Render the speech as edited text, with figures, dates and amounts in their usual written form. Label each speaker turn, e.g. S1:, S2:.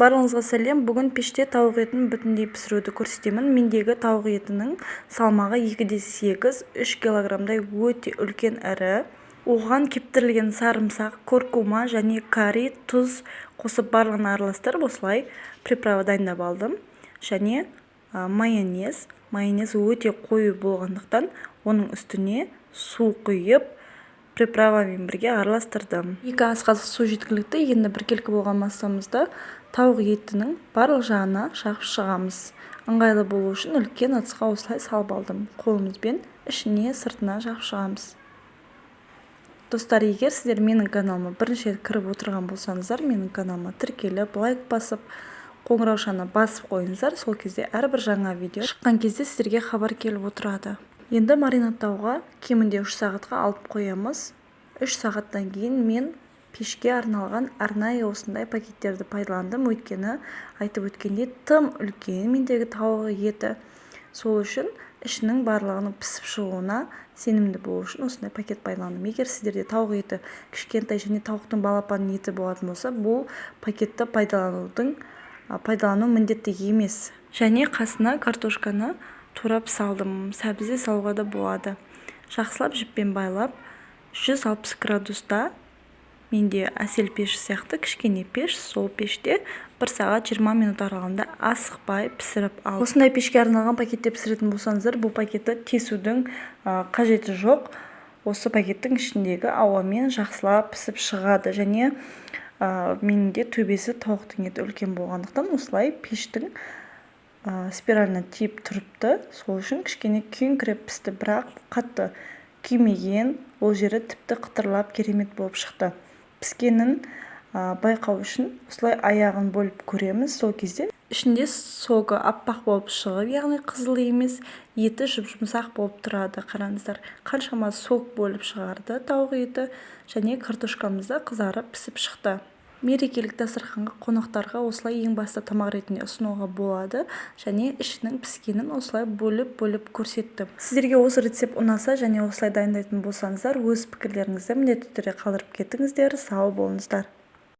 S1: Барлығыңызға сәлем. Бүгін пеште тауық етін бүтіндей пісіруді көрсетемін. Мендегі тауық етінің салмағы 2,8, 3 килограммдай өте үлкен ірі. Оған кептірілген сарымсақ, куркума және карри, тұз қосып барлығын араластырып осылай приправа дайындап алдым. Және майонез. Майонез өте қою болғандықтан оның үстіне су құйып приправамен бірге араластырдым. 2 ас қасық су жеткілікті. Енді біркелкі болған массамызды тауық етінің барлық жағына жағып шығамыз. Ыңғайлы болу үшін үлкен ыдысқа осылай салып алдым. Қолымызбен ішіне сыртына жағып шығамыз. Достар, егер сіздер менің каналыма бірінші рет кіріп отырған болсаңыздар, менің каналыма тіркеліп, лайк басып, қоңыраушаны басып қойыңыздар. Сол кезде әрбір жаңа видео шыққан кезде сіздерге хабар келіп отырады. Енді маринадтауға кемінде 3 сағатқа алып қоямыз. 3 сағаттан кейін мен пешке арналған арнайы осындай пакеттерді пайдаландым. Өйткені айтып өткендей тым үлкен мендегі тауық еті. Сол үшін ішінің барлығының пісіп шығуына сенімді болу үшін осындай пакет пайдаландым. Егер сіздерде тауық еті кішкентай және тауықтың балапан еті болатын болса, бұл пакетті пайдалану міндетті емес. Және қасына картошканы турап салдым. Сәбіз салуға да болады. Жақсылап жіппен байлап 160 градуста, менде әсел пеш сияқты кішкене пеш, сол пеште 1 сағат 20 минут аралығында асықпай пісіріп алдым. Осындай пешке арналған пакетте пісіретін болсаңыздар, бұл пакетті тесудің қажеті жоқ. Осы пакеттің ішіндегі ауамен жақсылап пісіп шығады. Және менде төбесі тауықтың еті үлкен болғандықтан осылай пештің спираліне тиіп тұрыпты. Сол үшін кішкене күйіңкіреп пісті, бірақ қатты күймеген. Ол жері тіпті қытырлап керемет болып шықты. Піскенін байқау үшін осылай аяғын бөліп көреміз. Сол кезде ішінде соғы аппақ болып шығып, яғни қызыл емес, еті жұмсақ болып тұрады. Қараңыздар, қаншама сок бөліп шығарды тауық еті, және картошкамыз да қызарып пісіп шықты. Мерекелік дастарханға қонақтарға осылай ең басты тамақ ретінде ұсынуға болады. Және ішінің піскенін осылай бөліп көрсеттім. Сіздерге осы рецепт ұнаса және осылай дайындайтын болсаңыздар, өз пікірлеріңізді міндетті түрде қалдырып кетіңіздер. Сау болыңыздар.